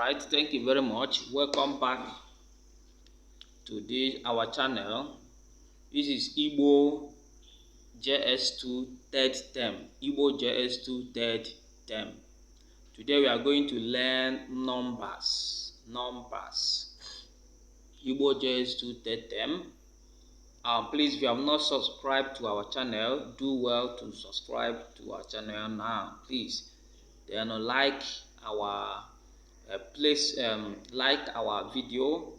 Alright, thank you very much. Welcome back to our channel. This is Igbo JS2 third term. Igbo JS2 third term. Today we are going to learn numbers. Igbo JS2 third term. Please, if you have not subscribed to our channel, do well to subscribe to our channel now. Please, then like our like our video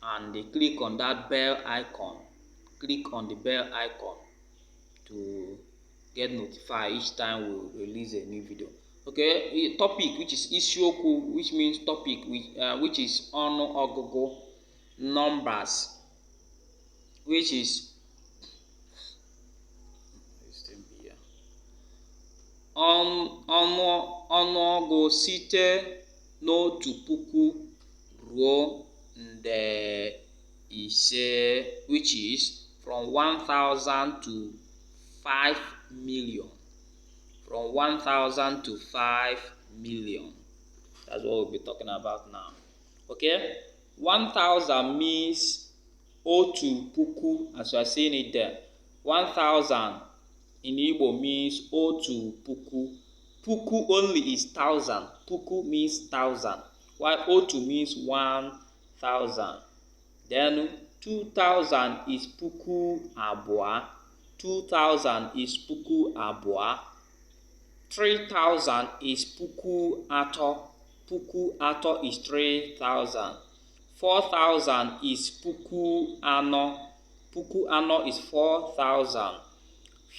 and click on that bell icon. Click on the bell icon to get notified each time we release a new video. Okay, topic which is Ishoku, which means topic, which is Onu Ogogo, numbers, which is ọnụọgụ site n'otu puku ruo nde ise, which is from 1,000 to 5 million. From 1,000 to 5 million. That's what we'll be talking about now. Okay, 1,000 means otu puku, as you are seeing it there. 1,000 in Igbo means otu puku. Puku only is 1,000. Puku means 1,000, while otu means 1,000. Then 2,000 is puku abụọ. 2,000 is puku abụọ. 3,000 is puku atọ. Puku atọ is 3,000. 4,000 is puku anọ. Puku anọ is 4,000.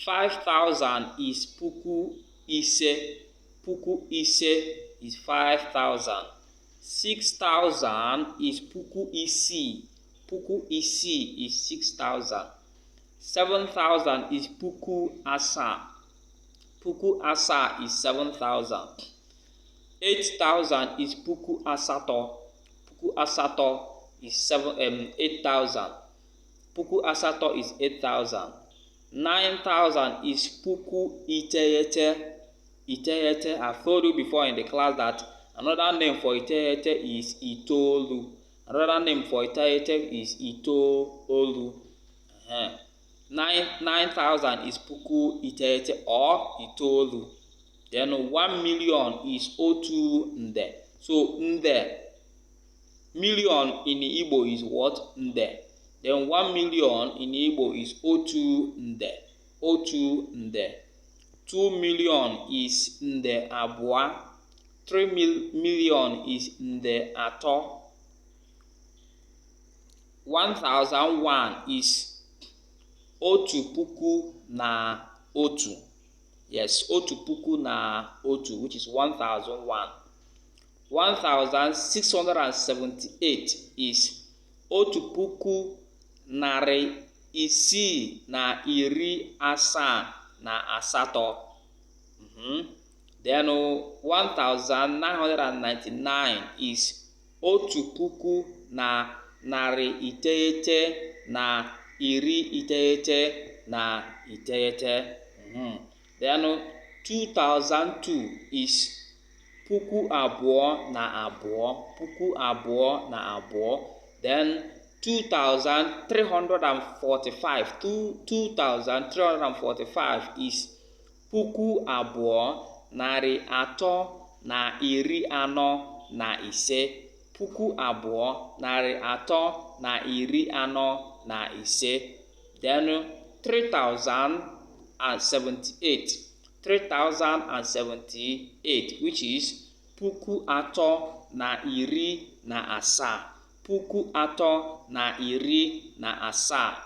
5,000 is puku ise. Puku ise is 5,000. 6,000 is puku isii. Puku isii is 6,000. 7,000 is puku asaa. Puku asaa is 7,000. 8,000 is puku asatọ. Puku asatọ is 8,000. Puku asatọ is 8,000. 9,000 is puku iteghete. Iteghete, I've told you before in the class that another name for iteghete is itoolu. Another name for iteghete is itoolu. 9,000 is puku iteghete or itoolu. Then 1 million is otu nde. So nde, million in Igbo is what? Nde. Then 1 million in Igbo is otu nde. Otu nde. 2 million is nde abụọ. 3 million is nde atọ. 1,001 is otu puku na otu. Yes, otu puku na otu, which is 1,001. 1,678 is otu puku narị isii na iri asaa na asatọ. Then 1,999 is otu puku na narị iteghete na iri iteghete na iteghete. Then 2,002 is puku abụọ na abụọ. Puku abụọ na abụọ. Then 2,345. 2,345 is puku abụọ narị atọ na iri anọ na ise. Puku abụọ narị atọ na iri anọ na ise. Then 3,078. 3,078, which is puku atọ na iri na asaa. Puku atọ na iri na asaa.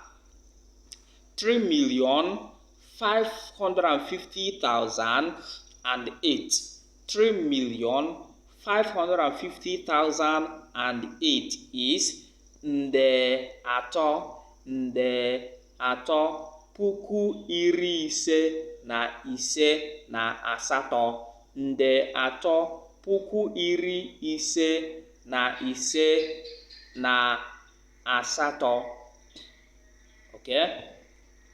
3,550,008. 3,550,008 is nde atọ. Nde atọ. Puku iri ise na ise na asatọ. Nde atọ. Puku iri ise na ise na asatọ. Okay?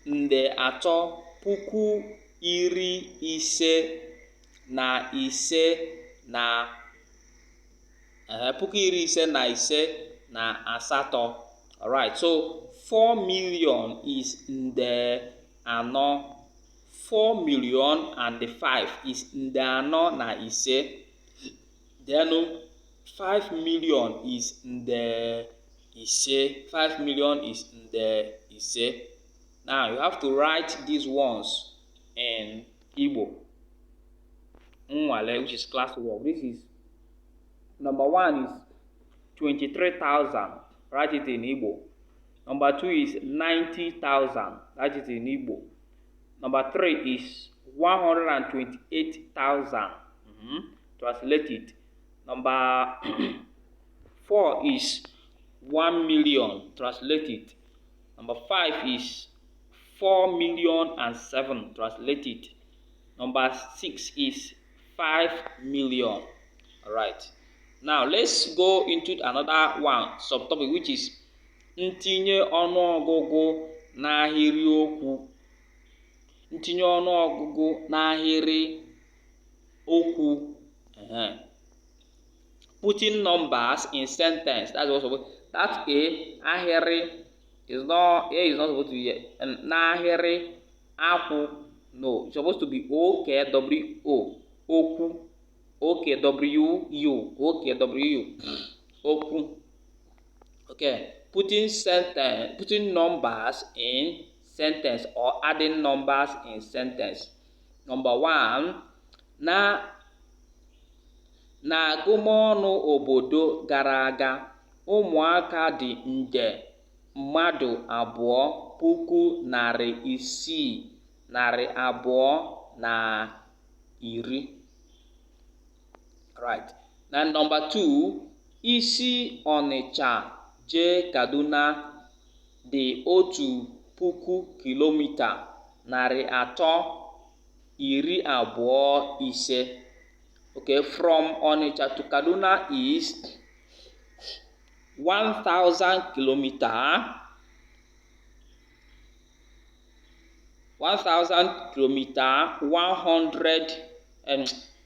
Nde atọ. Puku iri ise na ise na puku iri ise na ise na asatọ. Alright, so 4 million is nde anọ. 4 million and 5 is nde anọ na ise. Then 5 million is nde ise. 5 million is nde ise. Now you have to write these ones in Igbo. Nwale, which is classwork. This is number 1 is 23,000. Write it in Igbo. Number 2 is 90,000. Write it in Igbo. Number 3 is 128,000. Translate it. Number 4 is 1 million. Translate it. Number 5 is 4 million and 7. Translate it. Number 6 is 5 million. Alright. Now let's go into another one subtopic, which is ntinye ọnụọgụgụ n'ahịrị okwu. Ntinye ọnụọgụgụ n'ahịrị okwu. Putting numbers in sentence. That's also that ahịrị is not supposed to be n'ahịrị akwụ. No, it's supposed to be OKWO. Okwu. OKWU. Okwu. Okay. Putting numbers in sentence or adding numbers in sentence. Number 1, n'agụmọnụ obodo gara aga, ụmụaka dị nde mmadụ 2,610. Right. Now number 2, isi Ọnịcha jee Kaduna dị 1,000 kilomita 325. Okay, from Onitsha to Kaduna is 1,000 kilometer. 1,000 kilometer,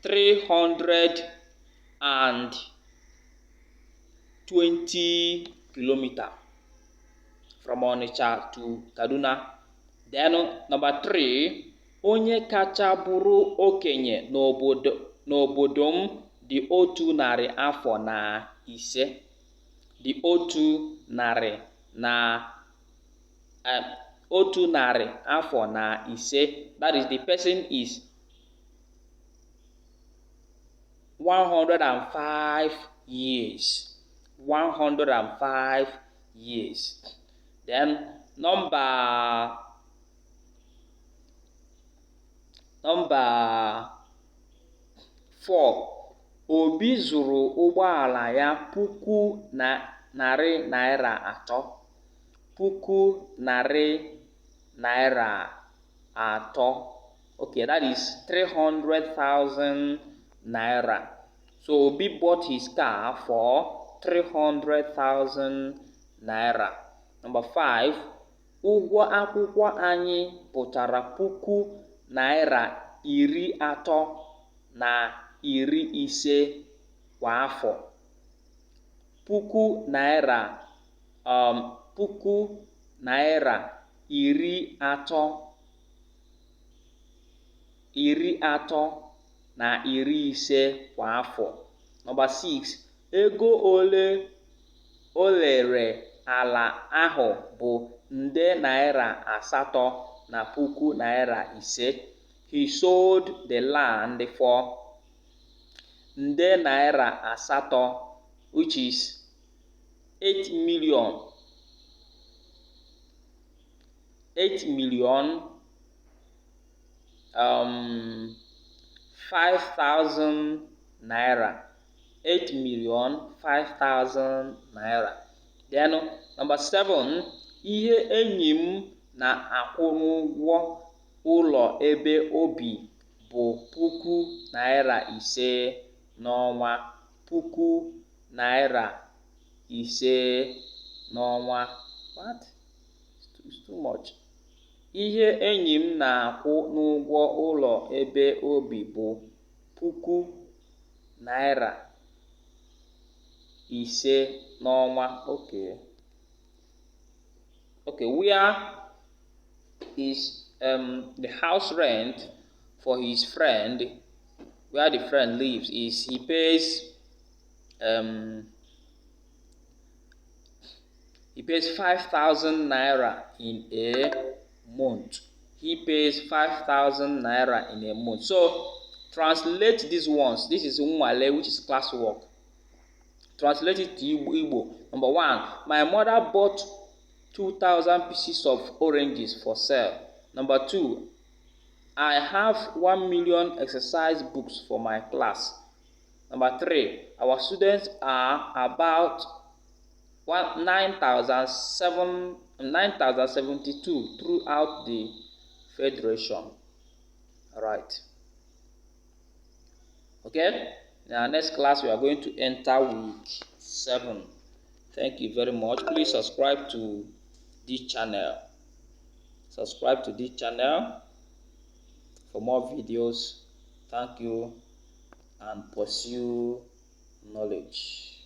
320 kilometer from Onitsha to Kaduna. Then number 3, onye kacha bụrụ okenye n'obodo m dị 100 afọ na ise. Dị 100 afọ na ise. That is, the person is 105 years. 105 years. Then number 4, Obi zụrụ ụgbọala ya 1,000 naira 3. 1,000 naira 3. Okay, that is 300,000 naira. So Obi bought his car for 300,000 naira. Number 5, ụgwọ akwụkwọ anyị pụtara 1,350 kwa afọ. 1,350 kwa afọ. Number 6, ego ole o lere ala ahụ bụ nde naira 8.5. He sold the land for nde naira 8, which is 8 million. 5,000 naira. 8,005,000 naira. Then number 7, ihe enyi m na-akwụ n'ụgwọ ụlọ ebe obi bụ 1,000 naira 5 n'ọnwa. 1,000 naira 5 n'ọnwa. What? It's too much. Ihe enyi m na-akwụ n'ụgwọ ụlọ ebe obi bụ 1,000 naira ise n'ọnwa. Okay, where is the house rent for his friend, where the friend lives, is he pays 5,000 naira in a month. He pays 5,000 naira in a month. So translate these ones. This is Nwale, which is classwork. Translate it to Igbo. Number 1, my mother bought 2,000 pieces of oranges for sale. Number 2, I have 1 million exercise books for my class. Number 3, our students are about 9,072 throughout the federation. All right. Okay. Now, next class we are going to enter week 7. Thank you very much. Please subscribe to this channel. Subscribe to this channel for more videos. Thank you, and pursue knowledge.